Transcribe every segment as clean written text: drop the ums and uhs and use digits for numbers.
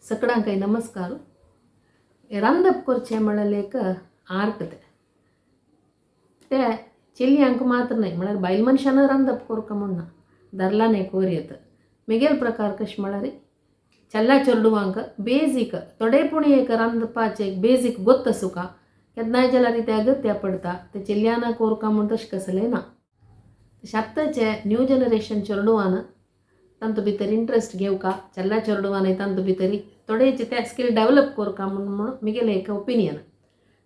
सगळ्यांक नमस्कार. रांदप करचें म्हणल्यार एक आर्ट ते चेल्यांक मात्र न्हय म्हळ्यार बायल मनशान रांदप करता म्हणना दादल्यान एक वर येता. मेगेल प्रकार कशें म्हळ्यार चेल्ल्या चेडवांक बेजीक थोडेपुणी एक रांदपाचें एक बेजीक गोत्त आसूं केन्नाय जाल्यार ते अगत्य पडटा ते चेल्ल्यान कोरका म्हूण तशें कसलें ना. तशें आत्ताचे न्यू जनरेशन चेडवान तांतू भितर इंट्रस्ट घेवका चेल्ल्या चेडवान तांतू भितर थोडेचे ते स्कील डेव्हलप करका म्हणून म्हगेलें एक ओपिनियन.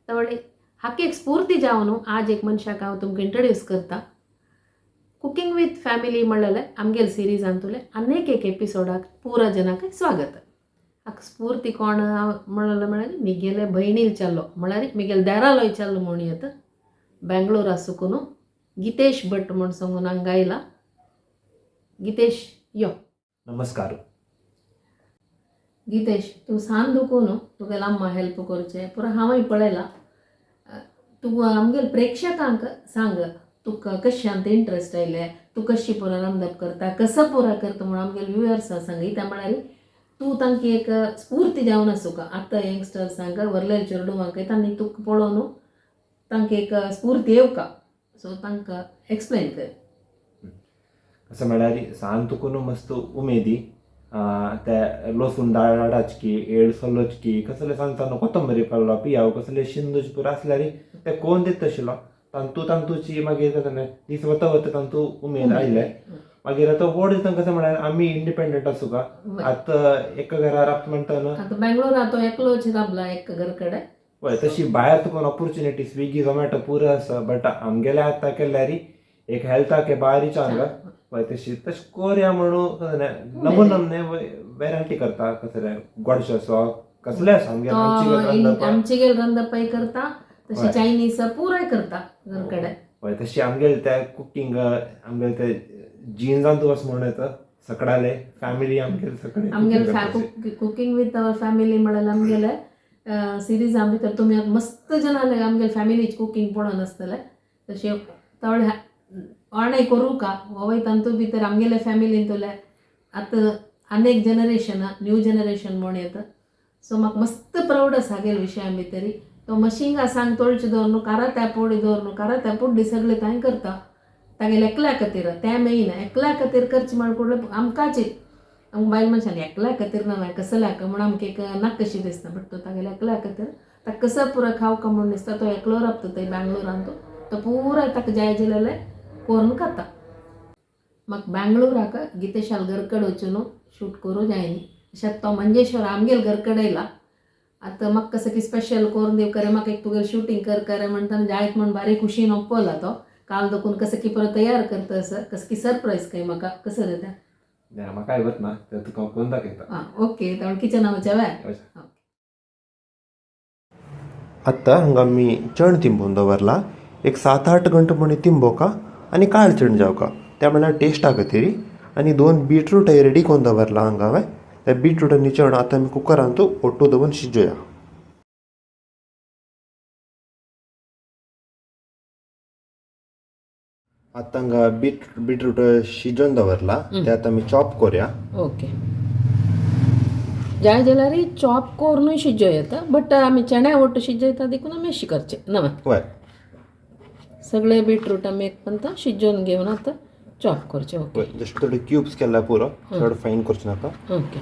त्यावेळी हाका एक स्फूर्ती जावन आज एक मनशाक हांव तुमकां इंट्रोड्यूस करता. कुकिंग विथ फॅमिली म्हणलें आमगेल सिरीजांतले आनीक एक एपिसोडाक पुरा जनाक स्वागत. हाका स्फूर्ती कोण म्हणलें म्हळ्यार म्हगेले भयणील चेल्लो म्हळ्यार म्हगेले देरालोय चेल्लो म्हूण येता बेंगळूर आसून गितेश भट म्हूण सांगून हांगा आयला. गितेश यो. नमस्कार. गितेश तूं सांग दुखून तुगेलो अम्मा हेल्प करचें पुरा हांवूय पळयलां. तूं आमगेल प्रेक्षकांक सांग तुका कशांत इंट्रस्ट आयले तूं कशी पुरा रांदप करता कसं पुरा करता म्हणून आमगेल व्ह्युअर्सां सांग. त्या म्हळ्यार तूं तांकां एक स्फूर्ती जावन आसूं का आतां यंगस्टर्सांक व्हरलेले चेडवांक तांणी तुका पळोवन तांकां एक स्फूर्ती येवका सो तांकां एक्सप्लेन कर. कसं म्हळ्यार सांग तुकून मस्त उमेदी ते लसूण दाडाचकी एड सोलोचकी कसले सांगता कोथंबरी पावला पियाव कसले शिंदूच पुरो आसल्यार ते कोण दिता आशिल्लो तांतूची मागीर दीस वता वता तांतू उमेद आयले. मागीर आतां व्हड जाता कसं म्हळ्यार आमी इंडिपेंडंट आसूं का आतां एका घरा राबता म्हणटा न्हू आतां बेंगळूर तो एकलोच राबला एक घर कडेन. हय तशी भायर तुका ऑपॉर्च्युनिटी स्विगी झोमॅटो पुरो आसा बट आमगेले आतां केल्यार एक हेल्थाक बारीच्या हांगा हय तशी तशें कोरया म्हणून नमुने वेरायटी करता कसले गोडशे आसा कसले आसा आमचे गेल रांदपाय करता तशी चायनीज पुराय करता घर कडेन. हय तशी आमगेले ते कुकिंग आमगेले ते जिन्सांतू असं म्हणून येता सगळ्याले फॅमिली आमगेले सगळे आमगेले कुकिंग विथ अवर फॅमिली म्हणल्यार आमगेले सिरीजा भितर तुमी मस्त जनाले आमगेले फॅमिलीच कुकिंग पळोवन आसतले तशें थोडे ऑर्डर करूं का होय तांतू भितर आमगेले फॅमिलींतले आतां अनेक जनरेशन न्यू जनरेशन म्हूण येता. सो म्हाका मस्त प्राऊड आसा हागेल विशयां भितर तो मशिंगा सांग तोळचे दवर न्हू कारा तेपोडी दवर न्हू कारा तेपोडी सगळे तांय करता तागेले एकल्या खातीर तें मेन एकल्या खातीर करचें म्हण आमकांच आमकां बायल मनशांनी एकल्या खातीर ना कसल्याक म्हूण आमकां एक नाक कशी दिसता बट तो तागेल्या एकल्या खातीर ताका कसं पुरो खावका म्हूण दिसता. तो एकलो राबता थंय बेंगळुरान तो पुराय ताका जाय जाल्यार करून खाता. म्हाका बेंगळुराक गितेशाल घर कडेन वचून शूट करूं जाय न्ही अशेंच तो मंजेश्वर आमगेल घर कडेन येयला. आतां म्हाका कसं की स्पेशल करून दिव करे म्हाका एक तुगेलें शूटिंग कर करे म्हणटा जायत म्हूण बारी खुशीन ओप्पला तो काल देखून कसं की परत तयार करता असं कसं की सरप्राईज काय म्हाका कसं जाता म्हाका येवत ना ते तुका करून दाखयता. आं ओके तर किचना वचें आत्ता हांगा आमी चण तिंबून दवरला एक 7-8 घंटे म्हण तिंबोवका आनी काळ चण जावका त्या म्हणल्यार टेस्टा खातीर. आनी 2 बीटरूटय रेडी करून दवरला हांगा हांवें. त्या बीटरूट आनी चण आतां आमी कुकरांत ओट्टू दवरून शिजोवया. आतां हांगा बीटरूट शिजोवन दवरला ते आतां आमी चॉप करूया. ओके जाय जाल्यार चॉप करूनय शिजोव येता बट आमी चण्या ओट्ट शिजयता देखून आमी अशी करचें ना हय सगळे बीटरूट आमी एक पंत शिजोवन घेवन आतां चॉप करचें. ओके जस्ट थोडे क्यूब्स केला पुरो चड फायन करचें नाका. ओके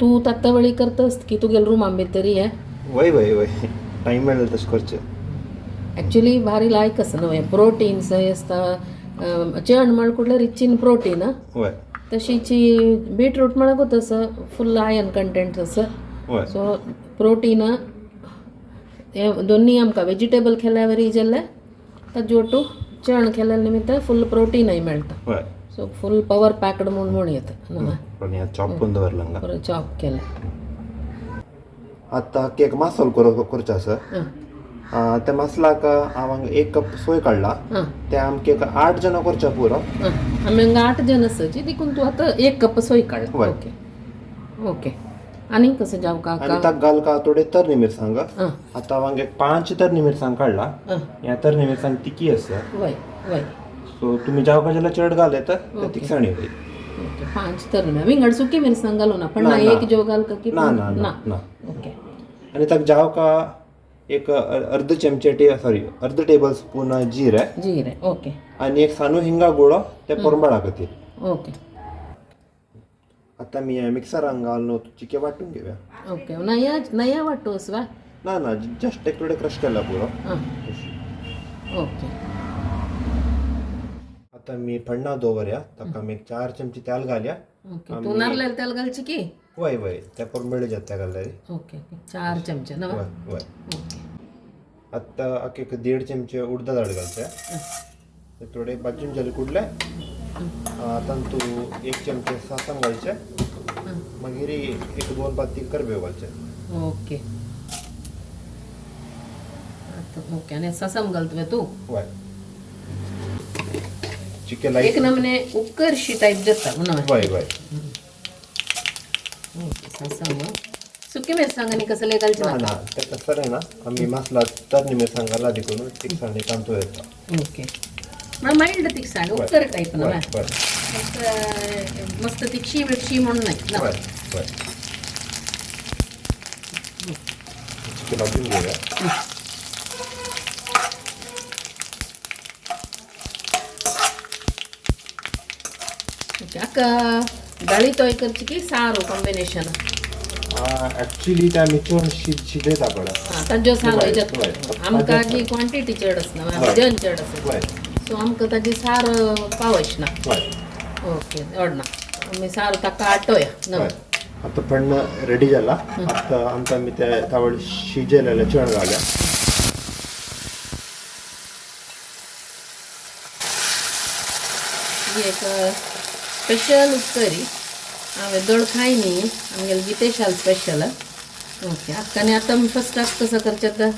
तूं तात्ता वेळी करतास की तुगेले रुमान भितर हे वय वय वय टायम मेळ्ळो तशें करचें. एक्चुली भारी लायक आसा न्हू हे प्रोटीन्स आसता चण म्हण कुठले रिच इन प्रोटीन हय तशीची बीटरूट म्हळ्यार तसं फुल आयर्न कंटेंट आसा. सो प्रोटीन हे दोन्ही आमकां वेजिटेबल खेळ्ळ्या वरी जाल्यार ताजे ओटू चण खेळ्ळ्या निमित्त फुल प्रोटीनय मेळटा. सो फुल पवर पॅक्ड म्हूण येता चॉप करून दवरला हांगा बरो चॉप केला. आतां केक मसालो करचो आसा. त्या मसालाक हांव हांगा 1 कप सोय काडला ते आमकां एक 8 जाणां करच्या पुरो. आमी हांगा 8 जाण आसाची देखून तूं आतां 1 कप सोय काडला. ओके ओके आनी कसं जावका आनी ताका घालका थोडे तरणी मिरसांग. आतां हांव हांगा 5 तरणी मिरसांग काडला. ह्या तरणी मिरसांग तिकी आसा वय वय सो तुम्ही जावकाच्याला चड घाले तर तिखसाणी होईल. ओके 5 तर विंगड सुकी मिरसांग घालू ना पण ना, ना ना. एक जो घाल का की ना ना ना ना ओके आणि ताका जावका एक अर्ध चमचे अर्ध टेबल स्पून जिरे जिरे ओके आणि एक सानू हिंगा गुळो ते परंबळा खातीर. ओके आता मी मिक्सरान घालून चिके वाटून घेऊया. ओके नया वाटोस वा ना ना जस्ट एक थोडे क्रश केला पुरो. हां ओके आता मी फडना दवरया ताका मी 4 चमचे तेल घालया. ओके तू नारळाला तेल घालची की वय वय त्या परंबळे जात त्या घालल्यारी. ओके 4 चमचे ना वय वय ओके आता एक 1.5 चमचे उडदा डाळ घालच्या. ते थोडे भाजून झाले कुडले आता तू 1 चमचे सासण घालचे मागीर एक 2 पाती करबेव घालचे. ओके आता ओके आणि ससम घालतोय तू वय चिके एक लाईट नमने उक्करशी टाईप देता म्हणा वय वय ओके ससम सुकी मिरसांगाने कसले घालचे ना ना ना ते कसं आहे ना आम्ही मसाला तरणी मिरसांगाला आधी करून तिखसाणी तांदूळ येतो. ओके मला माइल्ड तिखसाण उक्कर टाईप ना वय वा. वय मस्त तिखशी बिक्षी म्हणून नाही ना वय वय चिके भाजून घेऊया. ओके अक्का डाळी तोय करची की सारू कॉम्बिनेशन ऍक्च्युली त्या मिचून शिजयता पडा. ताज्यो सारू वय, ह्याच्यात वय. आमकां जी क्वांटिटी चड आसना वजन चड आसा वय सो आमकां ताजी सार पावच ना. वय ओके ना आमी सारू ताका आटोया ना वय आता पण रेडी झाला. आता आमचा मी त्या तावड शिजलेल्या चण घाल्या. ही एक स्पेशल उपकरी हांवें दड खाय न्ही आमगेले गितेशाल स्पेशल. ओके अक्काने आता फस्ट कसं करचें आतां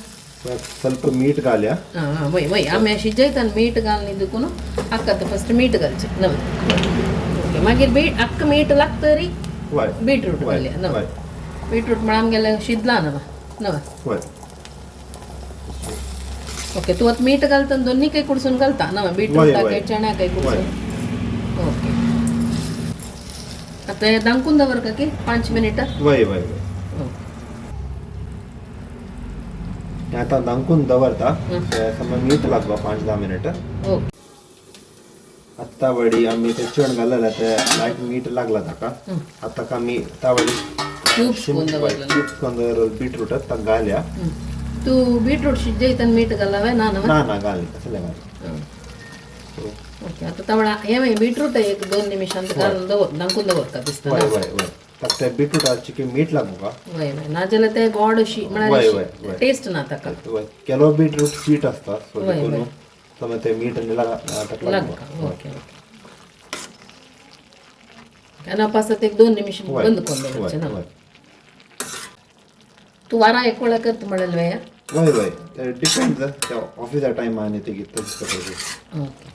ಸ್ವಲ್ಪ मीठ घाल्या. हां वय वय आम्ही शिजयताना मीठ घालनी दुखून अक्का तर फस्ट मीठ घालचें नव ओके मागीर अक्क मीठ लागता तरी वय बीटरूट वय घालया नव वय बीटरूट म्हळ्यार आमगेलें शिजला नव वय ओके तू आता मीठ घालतना दोन्ही काही कुडसून घालता नव बीटरूट वय. काही चण्या काही कुडसून ओके आता हे दांकून दवर का की 5 मिनिटं वय वय वय हे आता दांकून दवरता. समज मीठ लागलो 5-10 मिनिट. ओके आत्ता वडी आम्ही ते चण घाललेलं ते लाईट मीठ लागला ताका. आता का मी तावडी क्यूब्स करून दवरलेलं. बीटरूट ताका घाल्या. तू बीटरूट शिजयताना मीठ घालावे ना नव ना ना घाल कसले घाल. ओके आता तवळा हे मागीर बीटरूट एक 2 निमिषांत घालून दवर दांकून दवर का दिसता वय ना वय वय ताका ते बीटरूटाची की मीठ लागू का. वय वय नाजाल्यार ते गोड अशी वय, वय, म्हळ्यार वय. टेस्ट ना ताका वय केलो बीटरूट स्वीट असता सो वय, देखून वय. समज ते मीठ आणि ताका लागू लागू का ओके आणि पासत एक 2 निमिष वय बंद करून दवरचे वय ना वय तू वारा एक वेळा करता म्हणाल वेया वय वय ते डिपेंड त्या ऑफिसा टाइम आणि ते तशीच करपाची. ओके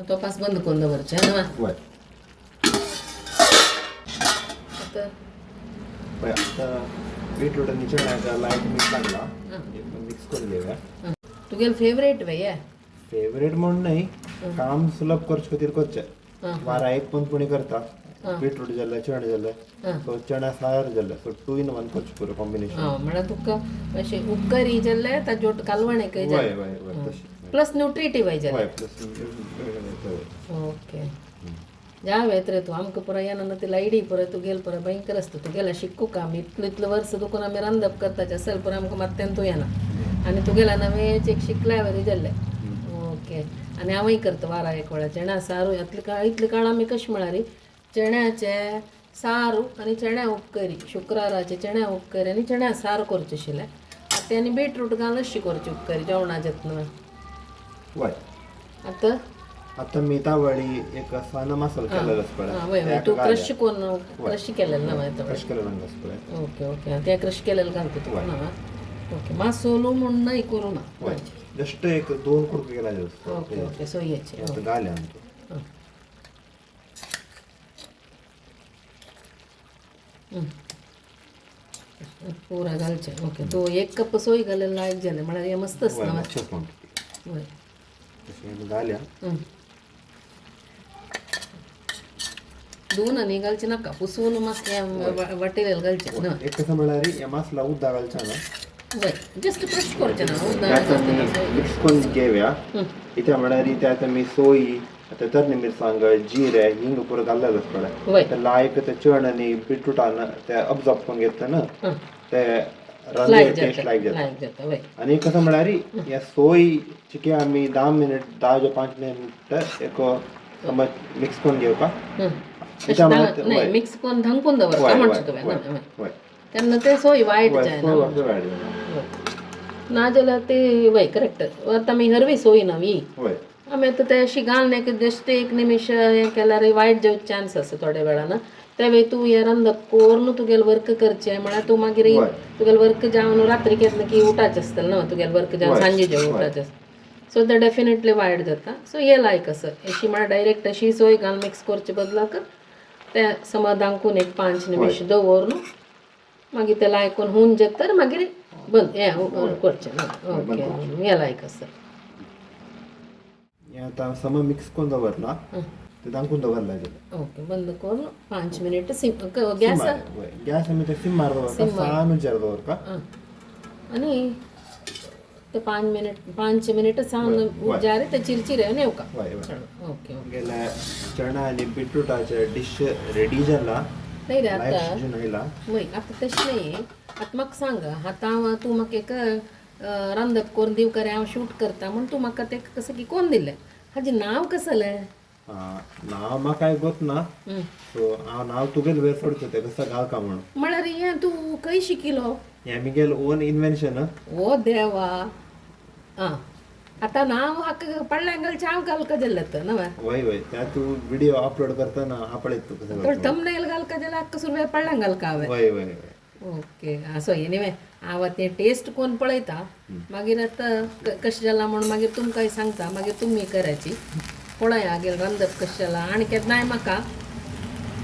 तो पास बंद करून दवरचे ना वय आता वय आता बीटरूट आणि चण्याचा लाईट मीठ लागला मिक्स करून घेऊया. तुगेल फेवरेट वेया फेवरेट म्हणून नाही काम सुलभ करचे खातीर करचे. वारा एक पण कोणी करता बीटरूट जाल्ले चणे जाल्ले सो चण्या सार जाल्ले सो 2 in 1 करचे पुरो कॉम्बिनेशन. म्हळ्यार तुका अशें उपकरी जाल्ले ताजे कालवण एक वय वय वय तशी प्लस न्यूट्रिटिव्ह जाले वय प्लस ओके जावेत रे तू आमकां पुरा येना ती लायडी पुरा तू गेल पुरा भयंकर आसता तू गेला शिकू का आमी इतलें वर्स दुखून आमी रांदप करताचे असेल पुरा आमकां मात्यान तू येना आनी तुगेला नवेच एक शिकल्या वरी जाल्ले. ओके आनी हांवूय करता वारा एक वेळा चण्या सारू इतले काळ आमी कशें म्हळ्यार चण्याचे सारू आनी चण्या उपकरी शुक्राराचे चण्या उपकरी आनी चण्या सार करचे आशिल्ले. आतां आनी बीटरूट घालून अशी करची उपकरी जेवणाचेत न्हू. वय आतां आता मी तावडी एक साना मसाला केलेलो वय तू क्रश करून क्रश केलेलं ना माहिती क्रश केलेलो असतो. ओके ओके ते क्रश केलेलं घालतो तू ना ओके मासोलो म्हणून नाही करू ना वय जस्ट एक 2 कुडके केला ओके ओके सोयेचे आता घाल्या आमचे. पुरा घालचे ओके तो 1 कप सोय घालेलं लायक झाले म्हळ्यार हे मस्तच वय ना मातशें quantity. वय हे घाल्या दोन आणि घालचे नका पुसून मस्त वाटेल घालचे ना एक कसं म्हळ्यार हे मसाला उद्दा घालचा ना वय जस्ट क्रश करचे ना त्यात आमी मिक्स करून घेवया इथे म्हळ्यार इथे आता मी सोयी आता तरणी मिरसांग जिरे हिंग पुरो घाललेलंच वय. पडे तर लायक ते चण आणि बीटरूटान ते अब्झॉर्ब करून घेतलं ना ते लायक टेस्ट लायक जाता लायक जाता वय आणि कसं म्हळ्यार या सोयी चिके आमी 10 मिनिट 10 ते 5 मिनिट एक समज मिक्स करून घेऊ का नाही मिक्स करून धांकून दवर का म्हणतो तुम्ही त्यांना ते सोय वाईट जाय ना ना जाल्यार ते वय करेक्ट आता मी हरवी सोय नवी आमी आतां ते अशी घालून जस्ट एक निमिष हें केल्यार वायट जावचे चान्स आसा थोड्या वेळान त्या वेळी तूं हे रांदप कोरून तुगेलें वर्क करचें म्हळ्यार तूं मागीर तुगेलें वर्क जावन रात्री केन्ना की उठाचें आसतलें ना तुगेलें वर्क जावन सांजे जेवण उठाचें सो ते डेफिनेटली वायट जाता सो हे लायक असं अशी म्हळ्यार डायरेक्ट अशी सोय घालून मिक्स करचे बदलाक ते समज दांकून एक 5 निमिष दवरून मागीर ते लायकून होऊन जाता तर मागीर बंद हें करचें ना ओके हे लायक आसा आता समज मिक्स करून दवरला ते दांकून दवरला ओके बंद करून 5 मिनिट सिम गॅस गॅस आमी ते सिम मार दवरता सान उजार दवरता आणि ते 5 मिनिट सान उजार ते चिरचिरे नेव का ओके गेल्या चणा आणि बीटरूटाचे डिश रेडी जाला नाही रे आता वय आता तशें नाही आता म्हाका सांगा आतां तूं म्हाका एक रांदप करून दिव करे हांव शूट करता म्हण तूं म्हाका तें कसं की कोण दिलें हाजें नांव कसलें नाव म्हाका गोत ना सो हांव नाव तुगेलें वेर सोडचें तें कसं घालता म्हणून म्हळ्यार हें तूं खंय शिकिलो हें आमगेलें ओन इन्वेन्शन ओ देवा आं आतां नांव हाका पडल्यांगलचें हांव घालका जाल्यार तर ना वय वय त्या तूं व्हिडिओ अपलोड करतना आपळेत तूं कसं तर थंबनेल घालका जाल्यार हाका सुरवेर पडल्यांग घालका हांवें वय वय वय ओके असो एनिवे हांव तें टेस्ट कोण पळयता मागीर आतां कशें जालां म्हणून मागीर तुमकांय सांगता मागीर तुमी कराची पळय हागेल रांदप कशें जालां आनी केन्नाय म्हाका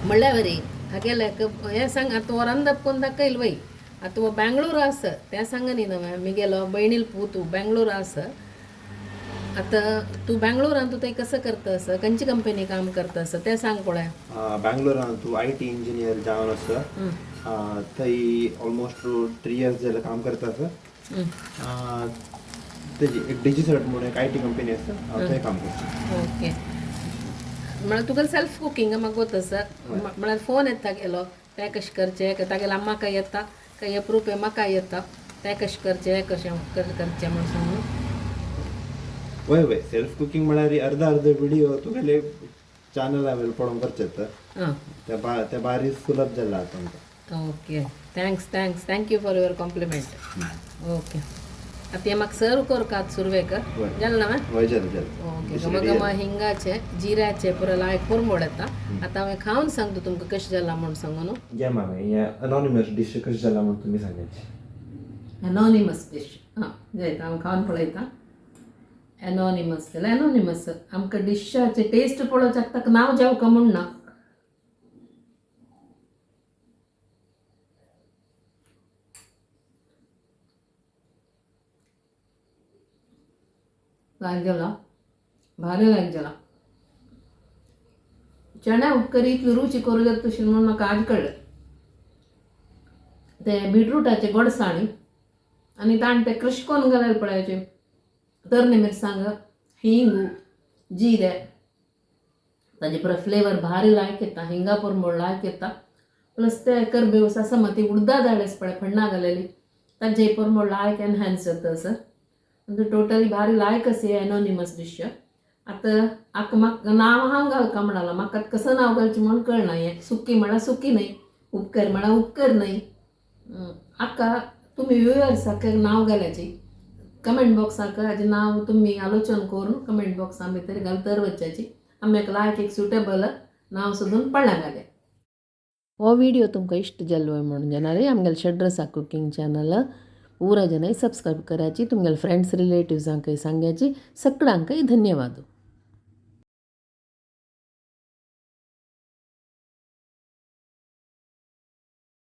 म्हणल्यार बरी हागेले हें सांग आतां तूं रांदप करून दाखयल वय आतां तूं बेंगळूर आस तें सांग न्ही न्हय मी गेलो भयणील पूत बेंगळूर आस आता तू बेंगळुरान तू ते कसं करतास खंयची कंपनी काम करतास ते सांग पळय बेंगलोरान तूं IT इंजिनियर जावन आसा थंय ऑलमोस्ट 3 इयर्स जालें काम करतास तेजी एक डिजिसर्ट म्हणून एक IT कंपनी आसा हांव थंय काम करता ओके म्हळ्यार तुका सेल्फ कुकिंग म्हाका गोत आसा म्हळ्यार फोन येता गेलो ते कशें करचें तागेले अम्माका येता काय हे प्रूफ म्हाका येता ते कशें करचें कशें करचें म्हणून सांगून वय वय सेल्फ कुकिंग म्हळ्यार अर्धा व्हिडिओ तुगेले चॅनल हांवें पळोवंक करचें ते बारी सुलभ जाला आतां आमकां okay thanks thank you for your compliment okay आता हे म्हाका सर्व कर का सुरवेकर जालें ना वय जालें ओके मग हिंगाचे जिऱ्याचे पुरो लायक पुरमोड येता आतां हांवें खावन सांगता तुमकां कशें जाला म्हणून सांगून या मामे हे अनॉनिमस डिश कशी जाला म्हणून तुमी सांगायची एनॉनिमस डिश हां जायत हांव खावन पळयता एनॉनिमस जाल्यार एनॉनिमस आमकां डिशाचे टेस्ट पळोवच्याक ताका नांव जेवका म्हूण ना लायक जाला भारी लायक जाला चण्या उपकरी इतली रुची करूं जाता तशी म्हणून म्हाका आज कळ्ळें ते बीटरूटाचे गोडसाणी आनी ताण ते क्रश करून घाल्यार पळयाचे तरणे मिरसांग हिंगू जिरे ताजे परत फ्लेवर भारी लायक येता हिंगा परमोड लायक येता प्लस ते करबेवस आसा मग ती उडदा धाडस पळय फण्णां घालेली ताजे परमोड लायक एनहान्स जाता सर टोटली भारी लायक अशी एनॉनिमस डिश आतां म्हाका नांव हांव घालका म्हणाला म्हाका कसं नांव घालचें म्हणून कळना हें सुकी म्हळ्यार सुकी न्हय उपकर म्हळ्यार उपकर न्हय आका तुमी व्ह्युअर्साक नांव घाल्याची कमेंट बॉक्साक हाजें नांव तुमी आलोचन करून कमेंट बॉक्सा भितर घालतर वच्चाची आमी लायक एक सुटेबल नांव सोदून पळ्ळ्या घाल्या हो व्हिडिओ तुमकां इश्ट जालो म्हणून जाणारे आमगेले शेड्रसा कुकिंग चॅनल पूरा जनाय सब्सक्राइब कराची तुमगेले फ्रेंड्स रिलेटिव्सांकय सांगाची सगळ्यांकय धन्यवाद